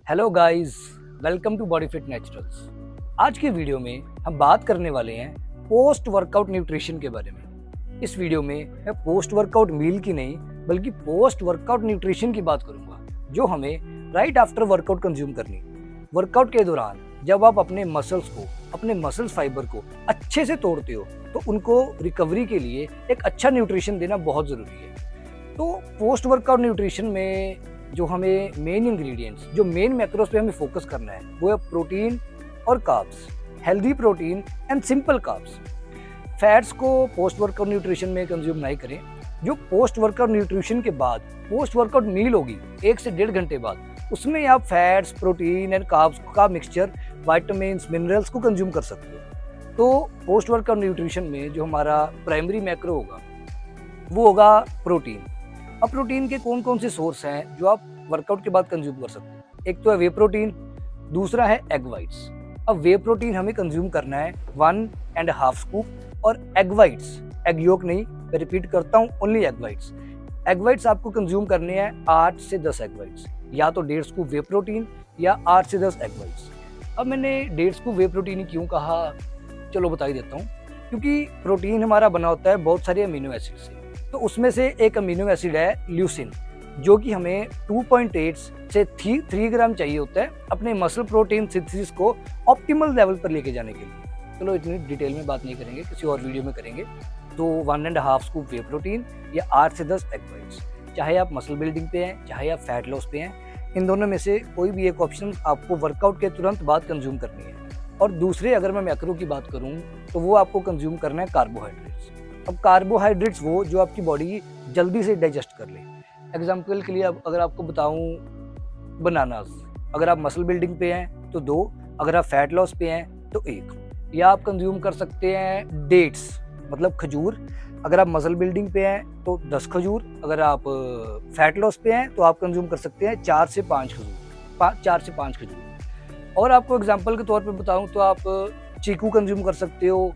Hello guys, welcome to Body Fit Naturals. आज की video में हम बात करने वाले हैं पोस्ट वर्कआउट न्यूट्रिशन के बारे में। इस वीडियो में मैं पोस्ट वर्कआउट मील की नहीं बल्कि पोस्ट वर्कआउट न्यूट्रिशन की बात करूंगा, जो हमें राइट आफ्टर वर्कआउट कंज्यूम करनी। वर्कआउट के दौरान जब आप अपने मसल्स को, अपने मसल्स फाइबर को अच्छे से तोड़ते हो तो उनको रिकवरी के लिए एक अच्छा न्यूट्रिशन देना बहुत ज़रूरी है। तो पोस्ट वर्कआउट न्यूट्रिशन में जो हमें मेन इंग्रेडिएंट्स, जो मेन मैक्रोस पे हमें फोकस करना है वो है प्रोटीन और carbs, healthy protein and simple carbs. Fats को पोस्ट वर्कआउट न्यूट्रिशन में कंज्यूम नहीं करें। जो पोस्ट वर्कआउट न्यूट्रिशन के बाद पोस्ट वर्कआउट मील होगी 1 से 1.5 घंटे बाद, उसमें आप फैट्स, प्रोटीन एंड कार्ब्स का मिक्सचर, विटामिन्स, मिनरल्स को कंज्यूम कर सकते हो। तो पोस्ट वर्कआउट न्यूट्रिशन में जो हमारा प्राइमरी मैक्रो होगा वो होगा प्रोटीन। अब प्रोटीन के कौन कौन से सोर्स हैं जो आप वर्कआउट के बाद कंज्यूम कर सकते हैं? एक तो है वे प्रोटीन, दूसरा है एग वाइट्स। अब वे प्रोटीन हमें कंज्यूम करना है 1.5 स्कूप, और एग वाइट्स, एग योक नहीं, मैं रिपीट करता हूँ, only egg whites. Egg whites आपको कंज्यूम करने हैं 8 से 10 एग वाइट्स, या तो 1.5 स्कूप वे प्रोटीन या 8 से 10 एग वाइट्स। अब मैंने 1.5 स्कूप वे प्रोटीन ही क्यों कहा, चलो बता ही देता हूँ। क्योंकि प्रोटीन हमारा बना होता है बहुत सारे अमीनो एसिड से, तो उसमें से एक अमीनो एसिड है ल्यूसिन, जो कि हमें 2.8 से 3 ग्राम चाहिए होता है अपने मसल प्रोटीन सिंथेसिस को ऑप्टिमल लेवल पर लेके जाने के लिए। चलो इतनी डिटेल में बात नहीं करेंगे, किसी और वीडियो में करेंगे। तो 1.5 स्कूप वे प्रोटीन या 8 से 10 एग वाइट्स, चाहे आप मसल बिल्डिंग पे हैं चाहे आप फैट लॉस पे हैं, इन दोनों में से कोई भी एक ऑप्शन आपको वर्कआउट के तुरंत बाद कंज्यूम करनी है। और दूसरे, अगर मैं मैक्रो की बात करूँ तो वो आपको कंज्यूम करना है कार्बोहाइड्रेट्स। अब कार्बोहाइड्रेट्स वो जो आपकी बॉडी जल्दी से डाइजेस्ट कर ले। एग्जाम्पल के लिए अब अगर आपको बताऊं, बनानास, अगर आप मसल बिल्डिंग पे हैं तो 2, अगर आप फैट लॉस पे हैं तो 1। या आप कंज्यूम कर सकते हैं डेट्स, मतलब खजूर, अगर आप मसल बिल्डिंग पे हैं तो 10 खजूर, अगर आप फैट लॉस पे हैं तो आप कंज्यूम कर सकते हैं 4 से 5 खजूर, 4 से 5 खजूर। और आपको एग्जाम्पल के तौर पे बताऊं तो आप चीकू कंज्यूम कर सकते हो,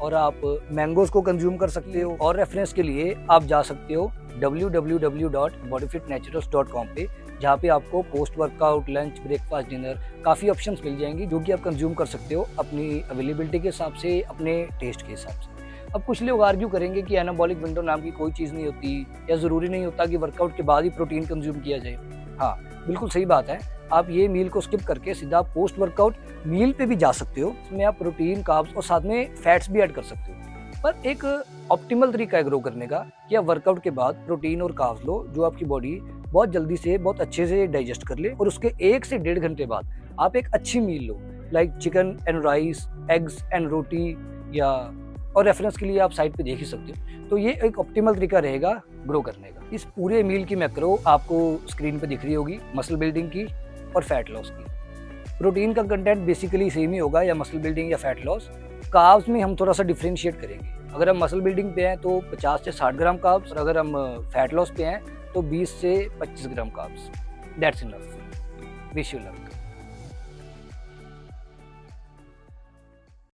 और आप मैंगोज को कंज्यूम कर सकते हो। और रेफरेंस के लिए आप जा सकते हो www.bodyfitnaturals.com पे, जहाँ पे आपको post workout, lunch, breakfast, dinner काफ़ी ऑप्शंस मिल जाएंगी, जो कि आप कंज्यूम कर सकते हो अपनी अवेलेबिलिटी के हिसाब से, अपने टेस्ट के हिसाब से। अब कुछ लोग आर्ग्यू करेंगे कि एनाबॉलिक विंडो नाम की कोई चीज़ नहीं होती, या ज़रूरी नहीं होता कि वर्कआउट के बाद ही प्रोटीन कंज्यूम किया जाए। हाँ, बिल्कुल सही बात है। आप ये मील को स्किप करके सीधा पोस्ट वर्कआउट मील पे भी जा सकते हो। इसमें आप प्रोटीन, कार्ब्स और साथ में फैट्स भी ऐड कर सकते हो। पर एक ऑप्टिमल तरीका है ग्रो करने का कि आप वर्कआउट के बाद प्रोटीन और कार्ब्स लो, जो आपकी बॉडी बहुत जल्दी से, बहुत अच्छे से डाइजेस्ट कर ले। और उसके 1 से 1.5 घंटे बाद आप एक अच्छी मील लो, like chicken and rice, eggs and roti, या और रेफरेंस के लिए आप साइट पे देख ही सकते हो। तो ये एक ऑप्टिमल तरीका रहेगा ग्रो करने का। इस पूरे मील की मैक्रो आपको स्क्रीन पे दिख रही होगी, मसल बिल्डिंग की और फैट लॉस की। प्रोटीन का कंटेंट बेसिकली सेम ही होगा, या मसल बिल्डिंग या फैट लॉस। कार्ब्स में हम थोड़ा सा डिफरेंशिएट करेंगे। अगर हम मसल बिल्डिंग पे हैं तो 50 से 60 ग्राम कार्ब्स, और अगर हम फैट लॉस पे हैं तो 20 से 25 ग्राम carbs. That's enough. Wish you luck.